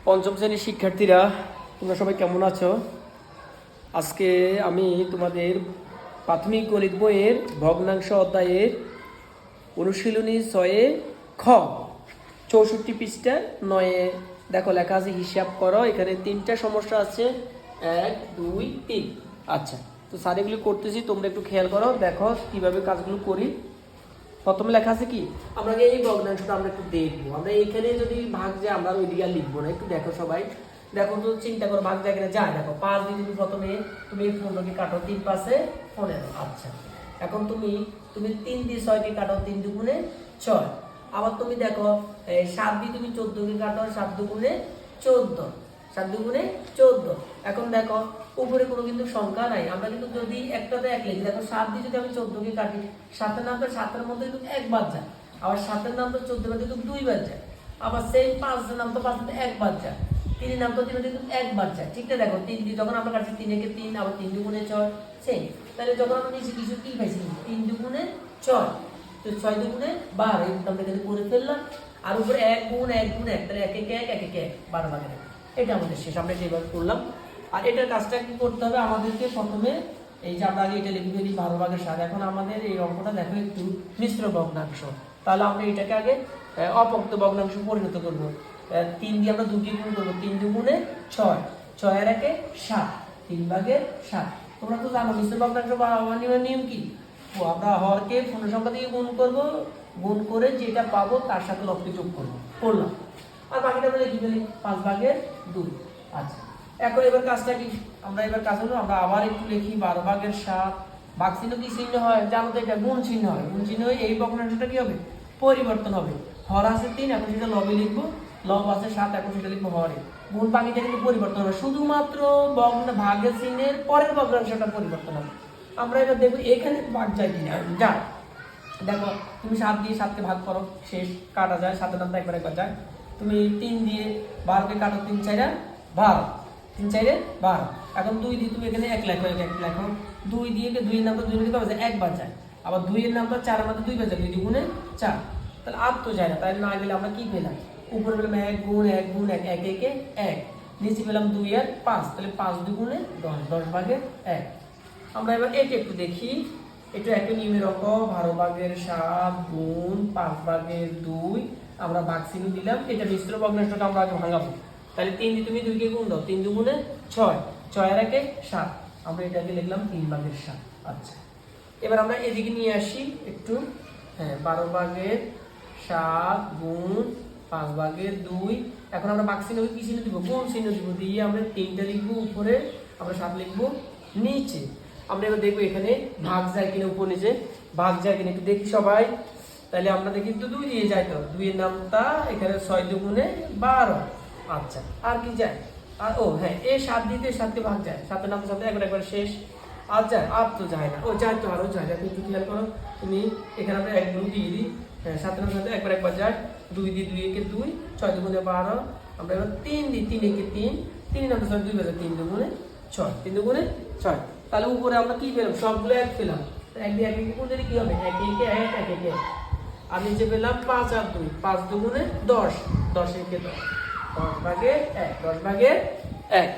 পঞ্চম শ্রেণীর শিক্ষার্থীরা তোমরা সবাই কেমন আছো? আজকে আমি তোমাদের প্রাথমিক গণিত বইয়ের ভগ্নাংশ অধ্যায়ের অনুশীলনী 6 খ 64 পৃষ্ঠা 9 দেখো লেখা আছে হিসাব করো। এখানে 3টা সমস্যা আছে, 1 2 3। আচ্ছা, তো স্যার এগুলো করতেছি, তোমরা একটু খেয়াল করো, দেখো কিভাবে কাজগুলো করি। প্রথমে লেখা আছে কি, আমরা এই ভগ্নাংশটা আমরা একটু দেখবো। আমরা এখানে যদি ভাগ যায় আমরা ওইদিকে আর লিখবো না। একটু দেখো সবাই, দেখো তো চিন্তা করো ভাগ যায় কিনা। যায়, দেখো 5 দিয়ে তুমি প্রথমে তুমি 15কে কাটো, 3 পাশে 15। আচ্ছা, এখন তুমি 3 দিয়ে 6কে কাটো, 3 দুগুণে 6। আবার তুমি দেখো 7 দিয়ে তুমি 14কে কাটো, 7 দুগুণে 14, 7 দুগুণে 14। এখন দেখো উপরে কোনো কিন্তু সংখ্যা নাই, আমরা কিন্তু যদি একটাতে এক লিখি, দেখো 7 দিয়ে যদি আমি 14কে কাটি, 7এর নাম তো 7এর মধ্যে কিন্তু 1 বাদ যায়, আবার 7এর নাম তো 14 মধ্যে কিন্তু 2 বাদ যায়, আবার সেই 5 এর নাম তো 5 মধ্যে 1 বাদ যায়, 3 এর নাম তো 3 মধ্যে কিন্তু 1 বাদ যায়। ঠিক না? দেখো 3 দিয়ে যখন আমরা কাটছি 3 একে 3, আবার 3 দুগুণে 6 সেই। তাহলে যখন আমরা নিচে কিছু কি পাইছি, 3 দুগুণে 6, তো 6 দুগুণে 12, এই আমরা এখানে করে ফেললাম। আর উপরে 1 গুণ 1 গুণ 1, তাহলে 1 একে 1 1 একে 1, 12 ভাগের 1। এটা আমাদের শেষ, আমরা এইভাবে করলাম। আর এটার কাজটা কি করতে হবে আমাদেরকে, প্রথমে এই যে আমরা আগে এটা লিখে ফেলি 12 ভাগের 7। এখন আমাদের এই অঙ্কটা দেখো একটু মিশ্র ভগ্নাংশ, তাহলে আমরা এটাকে আগে অপক্ত ভগ্নাংশ পরিণত করব। 3 দিয়ে আমরা 2 দিয়ে গুণ করব, 3 দুগুণে 6, 6 এর 1 7, 3 ভাগের 7। তোমরা তো জানো মিশ্র ভগ্নাংশ বানানোর নিয়ম কি, আমরা হরকে পূর্ণ সংখ্যা দিয়ে গুণ করব, গুণ করে যেটা পাবো তার সাথে লব্ধি যোগ করব, করলাম। আর বাকিটা আমরা লিখে ফেলি 5 ভাগের 2। আচ্ছা, এখন এবার কাজটা কি, আমরা এবার কাজ হলো আমরা আবার একটু লিখি 12 ভাগের 7। ভাগ চিহ্ন কি চিহ্ন হয় জানো তো, এটা গুণ চিহ্ন হয়। গুণ চিহ্ন হয়ে এই ভগ্নাংশটা কি হবে, পরিবর্তন হবে। হর আছে 3, এখন সেটা লবে লিখবো, লব আছে 7, এখন সেটা লিখবো হরে। গুণ বাকিটা কিন্তু পরিবর্তন হবে, শুধুমাত্র ভাগের চিহ্নের পরের ভগ্নাংশটা পরিবর্তন হবে। আমরা এবার দেখবো এখানে ভাগ যায় কিনা। যায়, দেখো তুমি 7 দিয়ে 7কে ভাগ করো, শেষ, কাটা যায়, 7এর নাম তো একবার যায়। তুমি 3 দিয়ে 12কে কাটো, 3 4 12, 3 4 12। এখন 2 দিয়ে তুমি এখানে 1 লেখো, 1 লেখো। 2 দিয়ে 2 এর নামটা 2 দিয়ে পাবে 1 বার যায়, আবার 2 এর নামটা 4 এর মধ্যে 2 বার যায়, 2 দুগুণে 4। তাহলে আর তো যায় না, তাই না গেলে আমরা কি পেলাম, উপরে পেলাম 1 গুণ 1 গুণ 1, 1 একে 1, নিচে পেলাম 2 আর 5, তাহলে 5 দুগুণে 10, 10 ভাগের 1। আমরা এবার এটা একটু দেখি, এটা একই নিয়মের অঙ্ক। 12 ভাগের 7 গুণ 5 ভাগের 2, আমরা ভাগ চিহ্ন দিলাম। এটা মিশ্র ভগ্নাংশটা আমরা আগে ভাঙাবো। তাহলে 3 দিয়ে তুমি 2 কে গুণ দাও, 3 দুগুণে 6, 6 এর 1 7, আমরা এটাকে লিখলাম 3 ভাগের 7। আচ্ছা, এবার আমরা এদিকে নিয়ে আসি একটু। হ্যাঁ, 12 ভাগের 7 গুণ 5 ভাগের 2। এখন আমরা ভাগ চিহ্ন কি চিহ্ন দিব, গুণ চিহ্ন দিব, দিয়ে আমরা 3টা লিখবো উপরে, আমরা 7 লিখবো নিচে। আমরা এবার দেখবো এখানে ভাগ যায় কিনা, উপর নিচে ভাগ যায় কিনা একটু দেখি সবাই। তাহলে আমাদের কিন্তু 2 দিয়ে যায়, তো 2 এর নামটা এখানে 6 দুগুণে 12। আচ্ছা, আর কি যায়, আর ও হ্যাঁ, এই 7 দিতে 7কে ভাগ যায়, 7এর নাম সাথে একবার শেষ। আর যায়, আর তো যায় না, ও যায় তো, আরো যায়। তুমি একটু খেয়াল করো, তুমি এখানে আমরা 1 গুণ দিয়ে দিই, হ্যাঁ 7এর নাম সাথে একবার যায়। 2 দিয়ে 2 একে 2, 6 দুগুণে 12। আমরা এবার 3 দিই, 3 একে 3, 3 এর নাম সাথে 2 বাজে, 3 দুগুণে 6, 3 দুগুণে 6। তাহলে উপরে আমরা কি পেলাম, সবগুলো 1 পেলাম। 1 দিয়ে 1 গুণ দিলে কি হবে, 1 একে 1, 1 একে 1। আর নিচে পেলাম 5 আর 2, 5 দুগুণে 10, 10 একে 10, 10 ভাগের 1, 10 ভাগের 1।